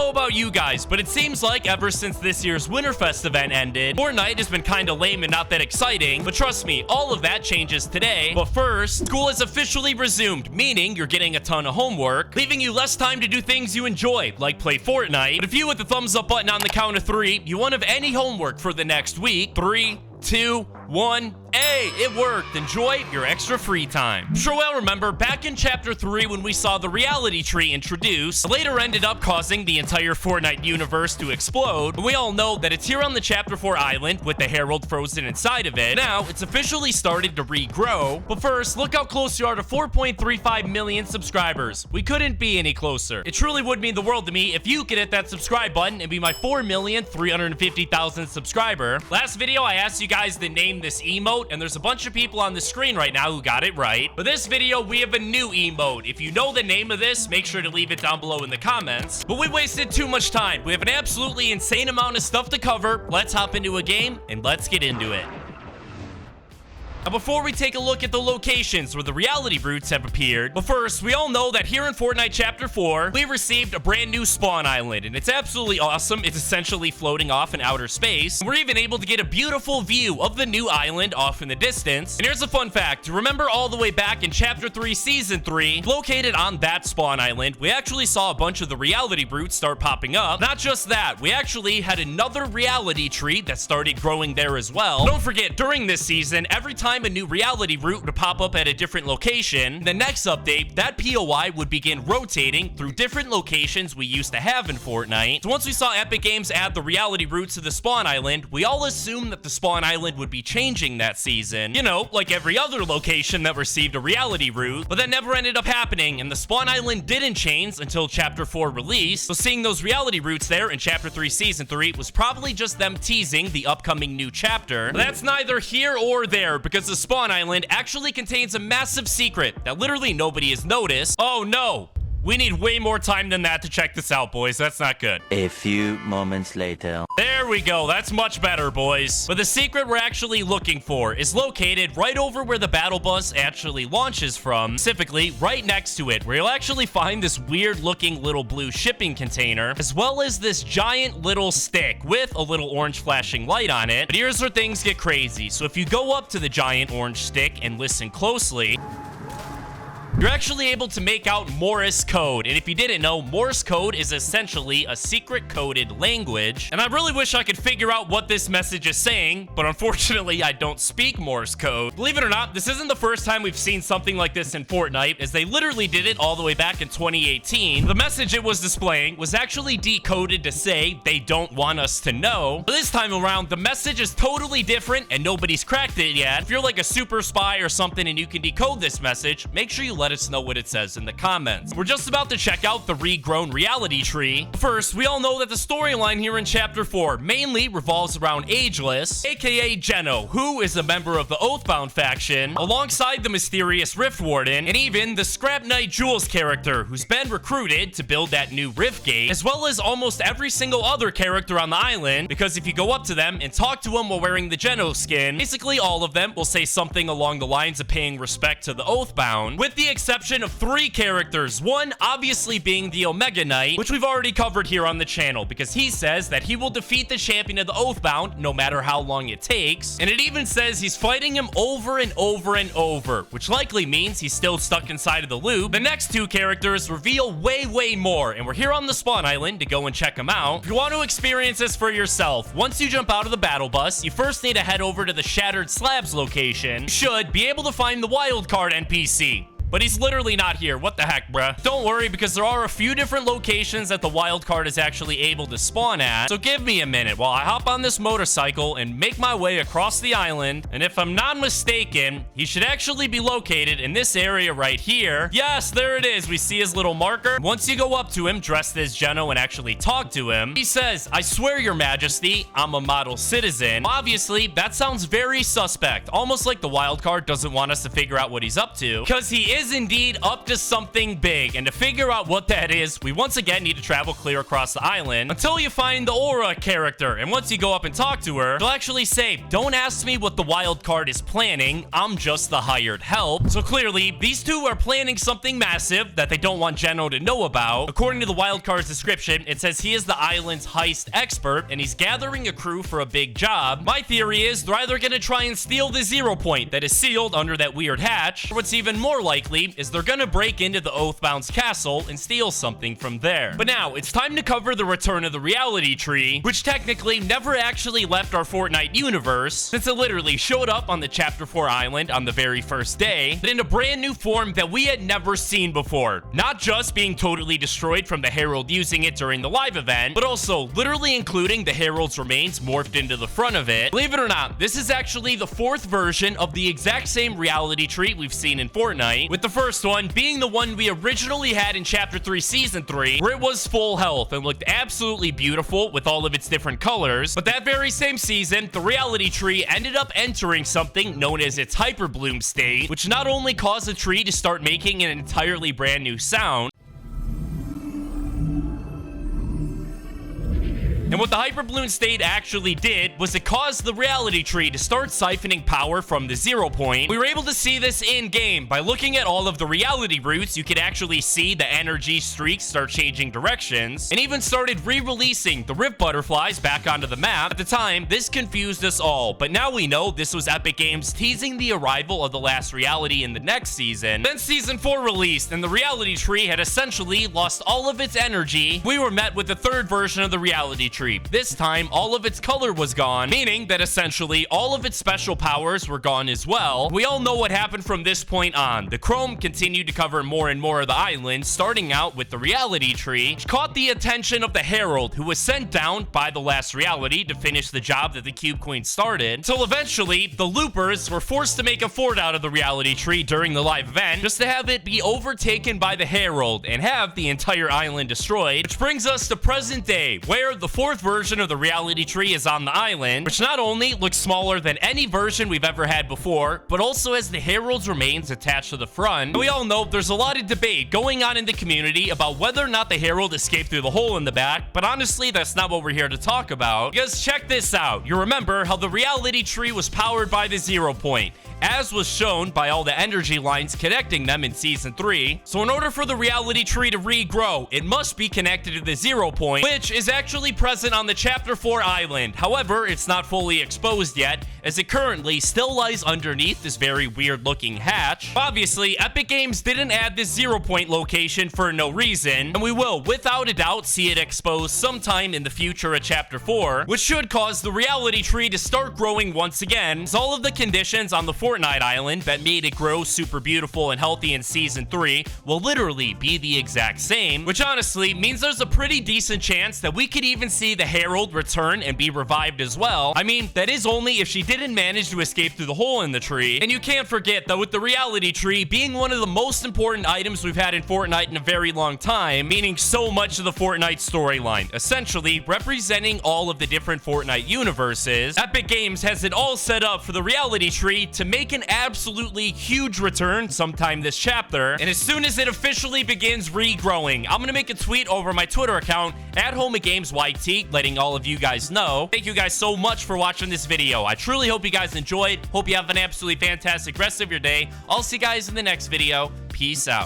know about you guys, but it seems like ever since this year's Winterfest event ended, Fortnite has been kinda lame and not that exciting, but trust me, all of that changes today. But first, school has officially resumed, meaning you're getting a ton of homework, leaving you less time to do things you enjoy, like play Fortnite. But if you hit the thumbs up button on the count of 3, you won't have any homework for the next week. 3, 2, 1. Hey, it worked. Enjoy your extra free time. I'm sure well remember back in chapter 3 when we saw the reality tree introduced, later ended up causing the entire Fortnite universe to explode. We all know that it's here on the chapter 4 island with the Herald frozen inside of it. Now, it's officially started to regrow. But first, look how close you are to 4.35 million subscribers. We couldn't be any closer. It truly would mean the world to me if you could hit that subscribe button and be my 4,350,000 subscriber. Last video, I asked you guys to name this emote, and there's a bunch of people on the screen right now who got it right. For this video, we have a new emote. If you know the name of this, make sure to leave it down below in the comments. But we wasted too much time. We have an absolutely insane amount of stuff to cover. Let's hop into a game and let's get into it. Now, before we take a look at the locations where the reality roots have appeared, but first, we all know that here in Fortnite Chapter 4, we received a brand new spawn island, and it's absolutely awesome. It's essentially floating off in outer space. We're even able to get a beautiful view of the new island off in the distance. And here's a fun fact. Remember all the way back in Chapter 3, Season 3, located on that spawn island, we actually saw a bunch of the reality roots start popping up. Not just that, we actually had another reality tree that started growing there as well. Don't forget, during this season, every time a new reality root would pop up at a different location, the next update, that POI would begin rotating through different locations we used to have in Fortnite. So once we saw Epic Games add the reality roots to the spawn island, we all assumed that the spawn island would be changing that season. You know, like every other location that received a reality root, but that never ended up happening, and the spawn island didn't change until Chapter 4 release. So seeing those reality roots there in Chapter 3 Season 3 was probably just them teasing the upcoming new chapter. But that's neither here or there, because the spawn island actually contains a massive secret that literally nobody has noticed. Oh no! We need way more time than that to check this out, boys. That's not good. A few moments later. There we go. That's much better, boys. But the secret we're actually looking for is located right over where the battle bus actually launches from, specifically right next to it, where you'll actually find this weird-looking little blue shipping container, as well as this giant little stick with a little orange flashing light on it. But here's where things get crazy. So if you go up to the giant orange stick and listen closely, you're actually able to make out Morse Code. And if you didn't know, Morse Code is essentially a secret coded language. And I really wish I could figure out what this message is saying, but unfortunately, I don't speak Morse Code. Believe it or not, this isn't the first time we've seen something like this in Fortnite, as they literally did it all the way back in 2018. The message it was displaying was actually decoded to say they don't want us to know. But this time around, the message is totally different and nobody's cracked it yet. If you're like a super spy or something and you can decode this message, make sure you let us know what it says in the comments. We're just about to check out the regrown reality tree. First, we all know that the storyline here in Chapter 4 mainly revolves around Ageless, aka Geno, who is a member of the Oathbound faction, alongside the mysterious Rift Warden, and even the Scrap Knight Jules character, who's been recruited to build that new Rift Gate, as well as almost every single other character on the island, because if you go up to them and talk to them while wearing the Geno skin, basically all of them will say something along the lines of paying respect to the Oathbound, with the exception of 3 characters, one obviously being the Omega Knight, which we've already covered here on the channel, because he says that he will defeat the champion of the Oathbound no matter how long it takes, and it even says he's fighting him over and over and over, which likely means he's still stuck inside of the loop. The next 2 characters reveal way more, and we're here on the spawn island to go and check them out. If you want to experience this for yourself, once you jump out of the battle bus, you first need to head over to the Shattered Slabs location. You should be able to find the wildcard NPC. But he's literally not here. What the heck, bruh? Don't worry, because there are a few different locations that the wild card is actually able to spawn at. So give me a minute while I hop on this motorcycle and make my way across the island. And if I'm not mistaken, he should actually be located in this area right here. Yes, there it is. We see his little marker. Once you go up to him, dressed as Geno, and actually talk to him, he says, "I swear, Your Majesty, I'm a model citizen." Obviously, that sounds very suspect. Almost like the wild card doesn't want us to figure out what he's up to, because he is is indeed up to something big, and to figure out what that is, we once again need to travel clear across the island until you find the Aura character. And once you go up and talk to her, she'll actually say, "Don't ask me what the wild card is planning, I'm just the hired help." So clearly, these two are planning something massive that they don't want Geno to know about. According to the wild card's description, it says he is the island's heist expert, and he's gathering a crew for a big job. My theory is they're either gonna try and steal the 0 point that is sealed under that weird hatch, or what's even more likely is they're gonna break into the Oathbound's castle and steal something from there. But now, it's time to cover the return of the reality tree, which technically never actually left our Fortnite universe, since it literally showed up on the Chapter 4 island on the very first day, but in a brand new form that we had never seen before. Not just being totally destroyed from the Herald using it during the live event, but also literally including the Herald's remains morphed into the front of it. Believe it or not, this is actually the 4th version of the exact same reality tree we've seen in Fortnite, with the first one being the one we originally had in Chapter 3 Season 3, where it was full health and looked absolutely beautiful with all of its different colors. But that very same season, the reality tree ended up entering something known as its hyperbloom state, which not only caused the tree to start making an entirely brand new sound, and what the hyperbloom state actually did was it caused the reality tree to start siphoning power from the 0 point. We were able to see this in-game. By looking at all of the reality roots, you could actually see the energy streaks start changing directions, and even started re-releasing the Rift Butterflies back onto the map. At the time, this confused us all, but now we know this was Epic Games teasing the arrival of the last reality in the next season. Then Season 4 released, and the reality tree had essentially lost all of its energy. We were met with the 3rd version of the reality tree. This time, all of its color was gone, meaning that essentially all of its special powers were gone as well. We all know what happened from this point on. The Chrome continued to cover more and more of the island, starting out with the reality tree, which caught the attention of the Herald, who was sent down by the last reality to finish the job that the Cube Queen started, till eventually the Loopers were forced to make a fort out of the reality tree during the live event, just to have it be overtaken by the Herald and have the entire island destroyed. Which brings us to present day, where the 4th version of the reality tree is on the island, which not only looks smaller than any version we've ever had before, but also has the Herald's remains attached to the front. And we all know there's a lot of debate going on in the community about whether or not the Herald escaped through the hole in the back, but honestly, that's not what we're here to talk about. Because check this out. You remember how the reality tree was powered by the 0 point, as was shown by all the energy lines connecting them in Season 3. So in order for the reality tree to regrow, it must be connected to the 0 point, which is actually present on the Chapter 4 island. However, it's not fully exposed yet, as it currently still lies underneath this very weird looking hatch. Obviously, Epic Games didn't add this 0 point location for no reason, and we will without a doubt see it exposed sometime in the future at Chapter 4, which should cause the reality tree to start growing once again, as all of the conditions on the Fortnite island that made it grow super beautiful and healthy in Season 3 will literally be the exact same, which honestly means there's a pretty decent chance that we could even see the Herald return and be revived as well. I mean, that is only if she didn't manage to escape through the hole in the tree. And you can't forget that with the reality tree being one of the most important items we've had in Fortnite in a very long time, meaning so much of the Fortnite storyline, essentially representing all of the different Fortnite universes, Epic Games has it all set up for the reality tree to make an absolutely huge return sometime this chapter. And as soon as it officially begins regrowing, I'm gonna make a tweet over my Twitter account at HomeGamesYT, letting all of you guys know. Thank you guys so much for watching this video. I truly hope you guys enjoyed. Hope you have an absolutely fantastic rest of your day. I'll see you guys in the next video. Peace out.